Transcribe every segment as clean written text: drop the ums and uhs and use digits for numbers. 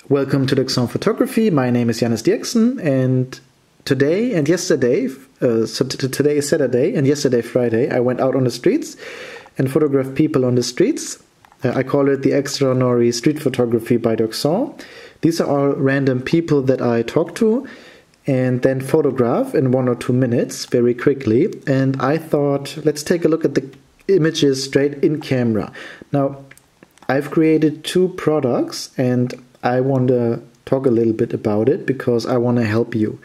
Welcome to Dirksón Photography. My name is Dirksón, and today and yesterday, today is Saturday and yesterday Friday, I went out on the streets and photographed people on the streets. I call it the extraordinary street photography by Dirksón. These are all random people that I talk to and then photograph in 1 or 2 minutes very quickly. And I thought, let's take a look at the images straight in camera. Now, I've created 2 products and I want to talk a little bit about it because I want to help you.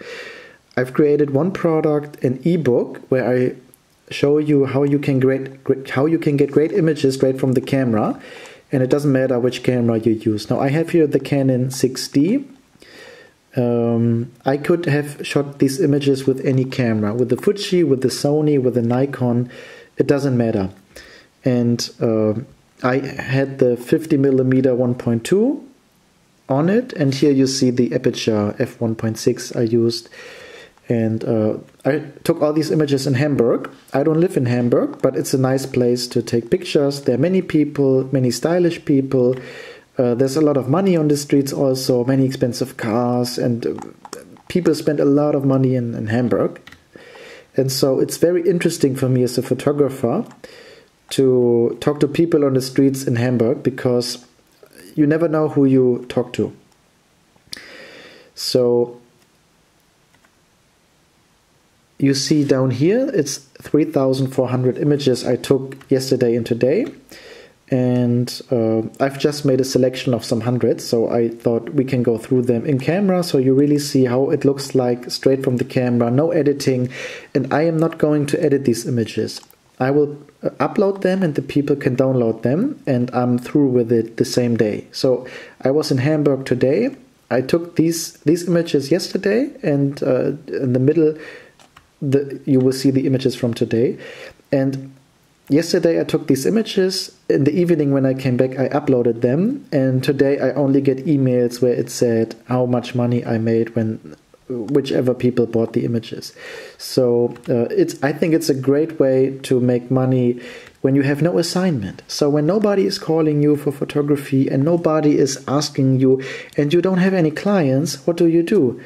I've created one product, an ebook, where I show you how you can get great images straight from the camera, and it doesn't matter which camera you use. Now I have here the Canon 6D. I could have shot these images with any camera, with the Fuji, with the Sony, with the Nikon. It doesn't matter. And I had the 50mm 1.2 on it, and here you see the aperture f1.6 I used. And I took all these images in Hamburg. I don't live in Hamburg, but it's a nice place to take pictures. There are many people, many stylish people. There's a lot of money on the streets also, many expensive cars, and people spend a lot of money in Hamburg. And so it's very interesting for me as a photographer to talk to people on the streets in Hamburg, because you never know who you talk to. So you see down here, it's 3,400 images I took yesterday and today. And I've just made a selection of some hundreds, so I thought we can go through them in camera so you really see how it looks like straight from the camera, no editing. And I am not going to edit these images. I will upload them and the people can download them, and I'm through with it the same day. So I was in Hamburg today. I took these images yesterday, and in the middle you will see the images from today. And yesterday I took these images. In the evening when I came back, I uploaded them, and today I only get emails where it said how much money I made when whichever people bought the images. So I think it's a great way to make money when you have no assignment. So when nobody is calling you for photography and nobody is asking you and you don't have any clients, what do?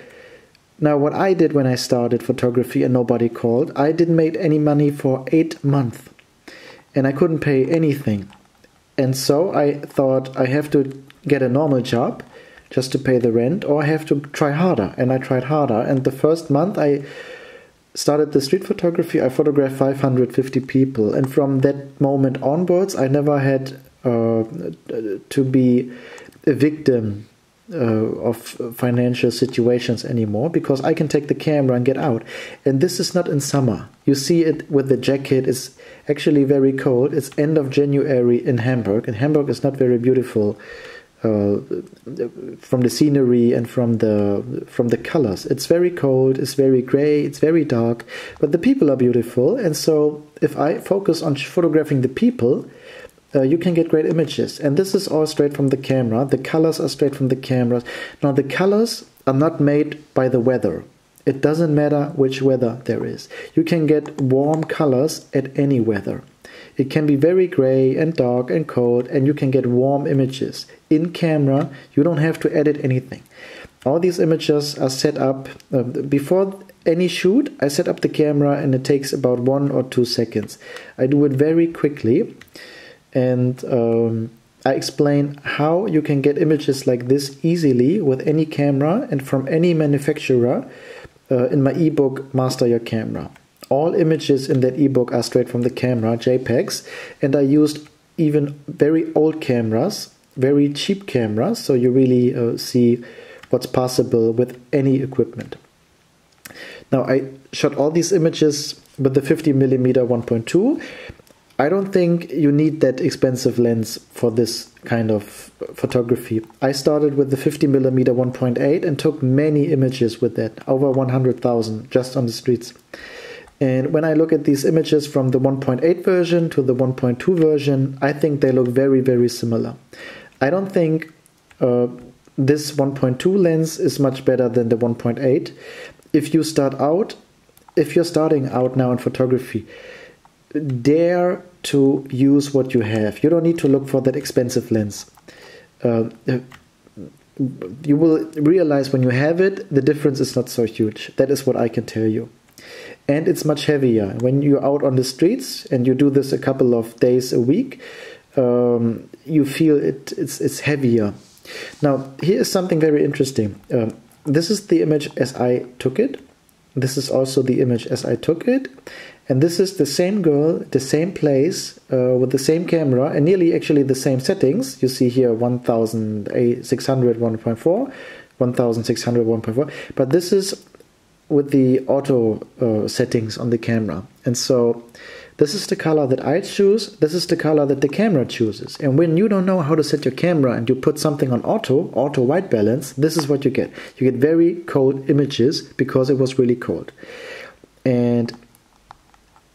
Now, what I did when I started photography and nobody called, I didn't make any money for 8 months and I couldn't pay anything. And so I thought I have to get a normal job just to pay the rent, or I have to try harder. And I tried harder. And the first month I started the street photography, I photographed 550 people. And from that moment onwards, I never had to be a victim of financial situations anymore, because I can take the camera and get out. And this is not in summer. You see it with the jacket. It's actually very cold. It's end of January in Hamburg, and Hamburg is not very beautiful from the scenery and from the colors. It's very cold, it's very gray, it's very dark, but the people are beautiful. And so if I focus on photographing the people, you can get great images. And this is all straight from the camera. The colors are straight from the camera. Now the colors are not made by the weather. It doesn't matter which weather there is. You can get warm colors at any weather. It can be very gray and dark and cold, and you can get warm images. In camera, you don't have to edit anything. All these images are set up before any shoot. I set up the camera and it takes about 1 or 2 seconds. I do it very quickly, and I explain how you can get images like this easily with any camera and from any manufacturer in my ebook, Master Your Camera. All images in that ebook are straight from the camera, JPEGs, and I used even very old cameras, very cheap cameras, so you really see what's possible with any equipment. Now I shot all these images with the 50mm 1.2. I don't think you need that expensive lens for this kind of photography. I started with the 50mm 1.8 and took many images with that, over 100,000 just on the streets. And when I look at these images from the 1.8 version to the 1.2 version, I think they look very, very similar. I don't think this 1.2 lens is much better than the 1.8. If you're starting out now in photography, dare to use what you have. You don't need to look for that expensive lens. you will realize when you have it, the difference is not so huge. That is what I can tell you. And it's much heavier. When you're out on the streets and you do this a couple of days a week, you feel it's heavier. Now, here is something very interesting. This is the image as I took it. This is also the image as I took it. And this is the same girl, the same place, with the same camera, and nearly actually the same settings. You see here 1600 1.4, 1600 1.4. But this is with the auto settings on the camera. And so this is the color that I choose. This is the color that the camera chooses. And when you don't know how to set your camera and you put something on auto white balance, this is what you get. You get very cold images because it was really cold. And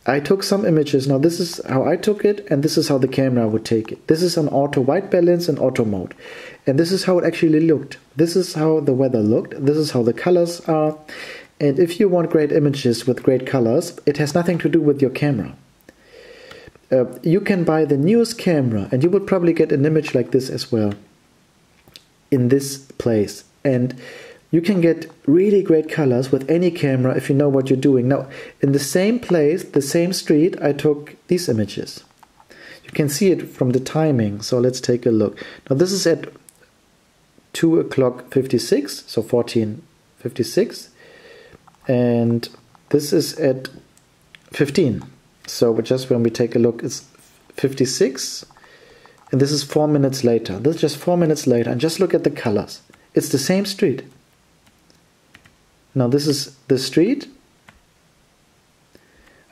I took some images. Now this is how I took it, and this is how the camera would take it. This is on auto white balance and auto mode. And this is how it actually looked. This is how the weather looked. This is how the colors are. And if you want great images with great colors, it has nothing to do with your camera. You can buy the newest camera, and you would probably get an image like this as well in this place. And you can get really great colors with any camera if you know what you're doing. Now, in the same place, the same street, I took these images. You can see it from the timing. So let's take a look. Now, this is at 2 o'clock 56, so 14:56. And this is at 15. So just when we take a look, it's 56. And this is 4 minutes later. This is just 4 minutes later. And just look at the colors. It's the same street. Now this is the street.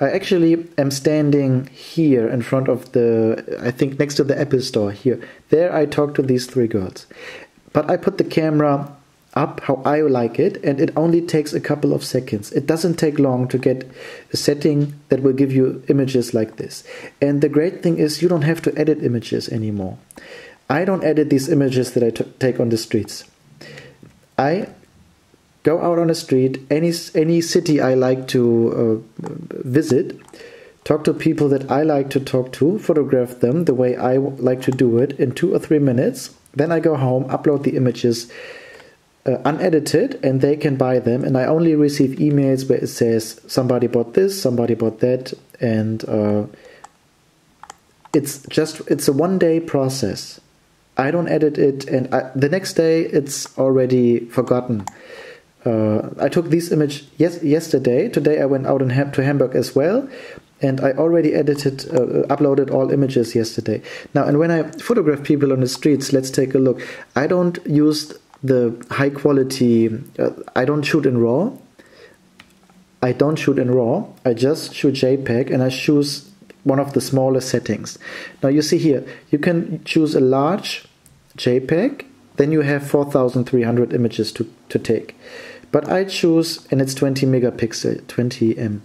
I actually am standing here in front of I think next to the Apple store here. There I talk to these three girls. But I put the camera up how I like it, and it only takes a couple of seconds. It doesn't take long to get a setting that will give you images like this. And the great thing is you don't have to edit images anymore. I don't edit these images that I take on the streets. I go out on the street, any city I like to visit, talk to people that I like to talk to, photograph them the way I like to do it in 2 or 3 minutes. Then I go home, upload the images unedited, and they can buy them. And I only receive emails where it says somebody bought this, somebody bought that, and it's a one-day process. I don't edit it, and the next day it's already forgotten. I took this image yesterday. Today I went out to Hamburg as well, and I already uploaded all images yesterday. Now, and when I photograph people on the streets, let's take a look. I don't use the high quality. I don't shoot in RAW. I just shoot JPEG, and I choose one of the smaller settings. Now you see here, you can choose a large JPEG. Then you have 4,300 images to take. But I choose, and it's 20 megapixel, 20M.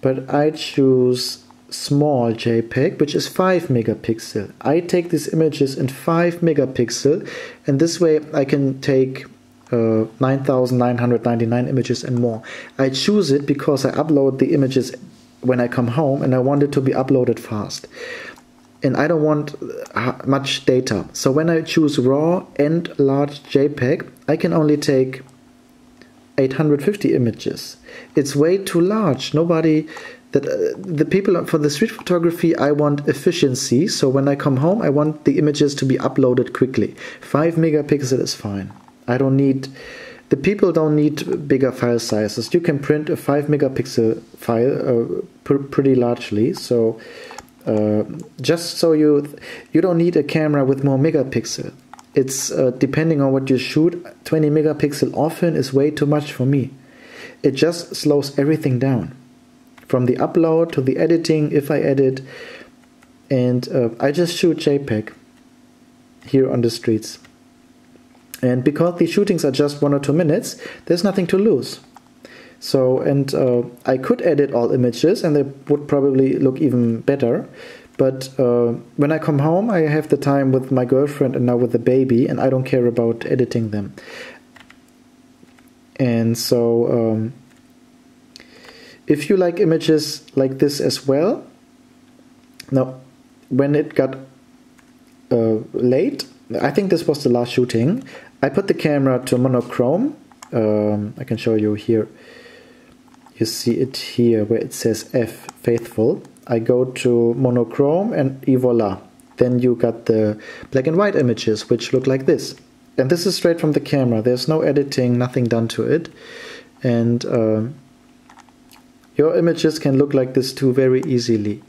But I choose small JPEG, which is 5 megapixel. I take these images in 5 megapixel, and this way I can take 9,999 images and more. I choose it because I upload the images when I come home, and I want it to be uploaded fast. And I don't want much data. So when I choose RAW and large JPEG, I can only take 850 images. It's way too large. The people for the street photography, I want efficiency. So when I come home, I want the images to be uploaded quickly. 5 megapixel is fine. The people don't need bigger file sizes. You can print a 5 megapixel file pretty largely. So just so you don't need a camera with more megapixel. It's depending on what you shoot, 20 megapixel often is way too much for me. It just slows everything down, from the upload to the editing if I edit. And I just shoot JPEG here on the streets. And because the shootings are just 1 or 2 minutes, there's nothing to lose. So, and I could edit all images, and they would probably look even better. But when I come home, I have the time with my girlfriend and now with the baby, and I don't care about editing them. And so, if you like images like this as well, now, when it got late, I think this was the last shooting, I put the camera to monochrome. I can show you here. You see it here where it says F, faithful. I go to monochrome and voila. Then you got the black and white images, which look like this. And this is straight from the camera. There's no editing, nothing done to it. And your images can look like this too very easily.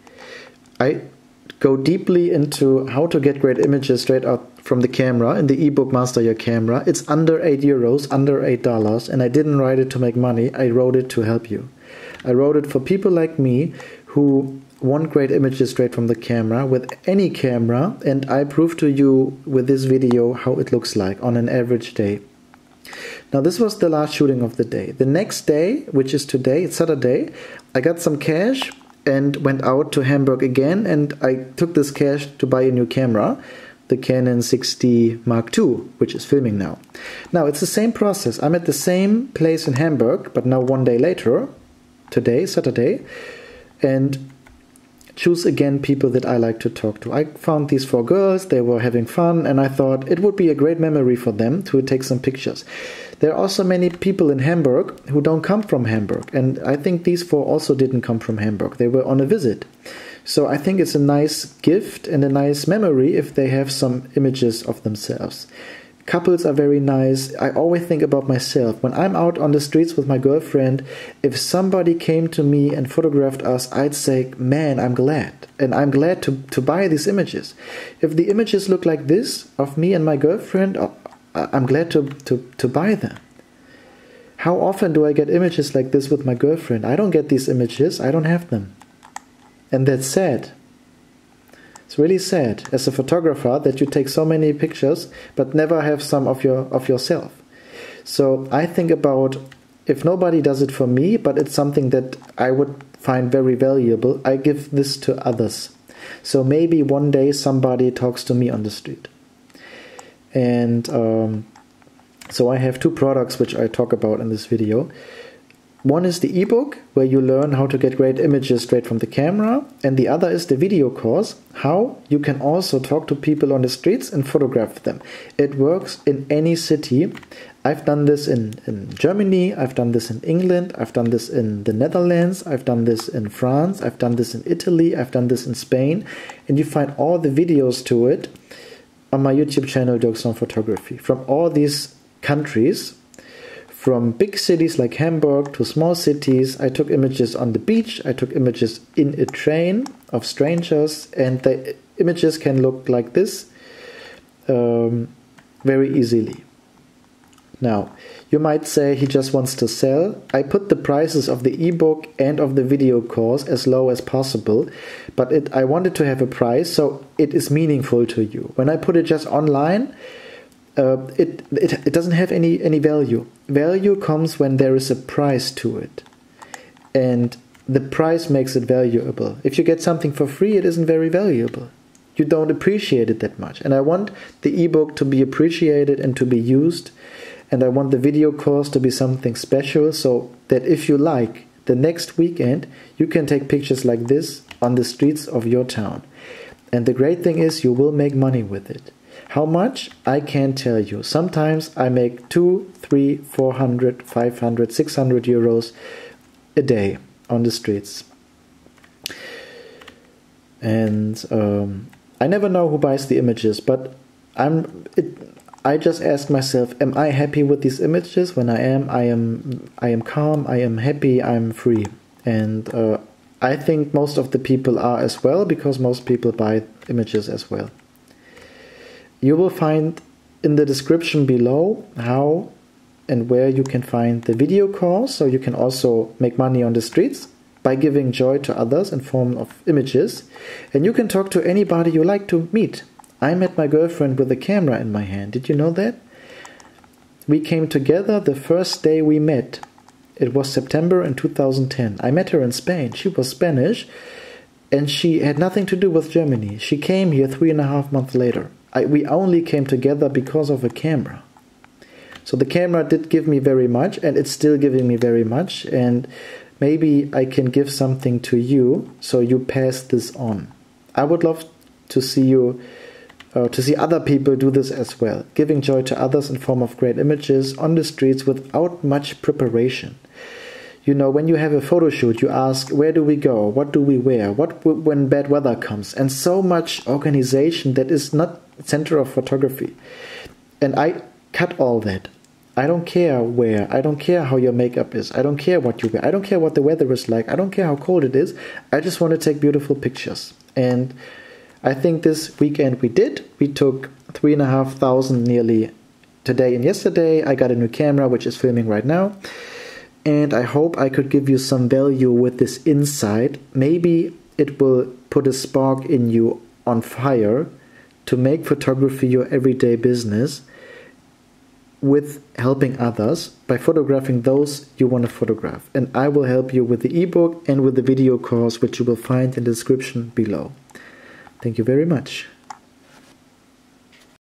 I go deeply into how to get great images straight out from the camera in the ebook Master Your Camera. It's under €8, under $8, and I didn't write it to make money. I wrote it to help you. I wrote it for people like me who want great images straight from the camera with any camera, and I prove to you with this video how it looks like on an average day. Now this was the last shooting of the day. The next day, which is today, it's Saturday, I got some cash and went out to Hamburg again, and I took this cash to buy a new camera, the Canon 60 Mark II, which is filming now. Now it's the same process. I'm at the same place in Hamburg, but now one day later, today, Saturday, and choose again people that I like to talk to. I found these 4 girls, they were having fun, and I thought it would be a great memory for them to take some pictures. There are also many people in Hamburg who don't come from Hamburg, and I think these 4 also didn't come from Hamburg. They were on a visit. So I think it's a nice gift and a nice memory if they have some images of themselves. Couples are very nice. I always think about myself. When I'm out on the streets with my girlfriend, if somebody came to me and photographed us, I'd say, man, I'm glad. And I'm glad to buy these images. If the images look like this of me and my girlfriend, I'm glad to buy them. How often do I get images like this with my girlfriend? I don't get these images. I don't have them. And that's sad. It's really sad as a photographer that you take so many pictures but never have some of yourself. So I think about, if nobody does it for me, but it's something that I would find very valuable, I give this to others. So maybe one day somebody talks to me on the street. And so I have 2 products which I talk about in this video. One is the ebook, where you learn how to get great images straight from the camera, and the other is the video course, how you can also talk to people on the streets and photograph them. It works in any city. I've done this in Germany, I've done this in England, I've done this in the Netherlands, I've done this in France, I've done this in Italy, I've done this in Spain, and you find all the videos to it on my YouTube channel, Dirksón Photography, from all these countries. From big cities like Hamburg to small cities. I took images on the beach, I took images in a train of strangers, and the images can look like this very easily. Now, you might say he just wants to sell. I put the prices of the ebook and of the video course as low as possible, but I wanted to have a price so it is meaningful to you. When I put it just online, it doesn't have any value. Value comes when there is a price to it, and the price makes it valuable. If you get something for free, it isn't very valuable. You don't appreciate it that much. And I want the ebook to be appreciated and to be used, and I want the video course to be something special, so that if you like, the next weekend you can take pictures like this on the streets of your town. And the great thing is you will make money with it. How much? I can't tell you. Sometimes I make 200, 300, 400, 500, 600 euros a day on the streets. And I never know who buys the images, but I just ask myself, am I happy with these images? When I am calm, I am happy, I'm free. And I think most of the people are as well, because most people buy images as well. You will find in the description below how and where you can find the video course, so you can also make money on the streets by giving joy to others in form of images. And you can talk to anybody you like to meet. I met my girlfriend with a camera in my hand. Did you know that? We came together the first day we met. It was September in 2010. I met her in Spain. She was Spanish, and she had nothing to do with Germany. She came here 3.5 months later. We only came together because of a camera. So the camera did give me very much, and it's still giving me very much, and maybe I can give something to you so you pass this on. I would love to see you to see other people do this as well, giving joy to others in form of great images on the streets without much preparation. You know, when you have a photo shoot, you ask, where do we go? What do we wear? What when bad weather comes? And so much organization that is not center of photography. And I cut all that. I don't care where. I don't care how your makeup is. I don't care what you wear. I don't care what the weather is like. I don't care how cold it is. I just want to take beautiful pictures. And I think this weekend we did. We took 3,500 nearly today and yesterday. I got a new camera which is filming right now. And I hope I could give you some value with this insight. Maybe it will put a spark in you on fire to make photography your everyday business, with helping others by photographing those you want to photograph. And I will help you with the ebook and with the video course, which you will find in the description below. Thank you very much.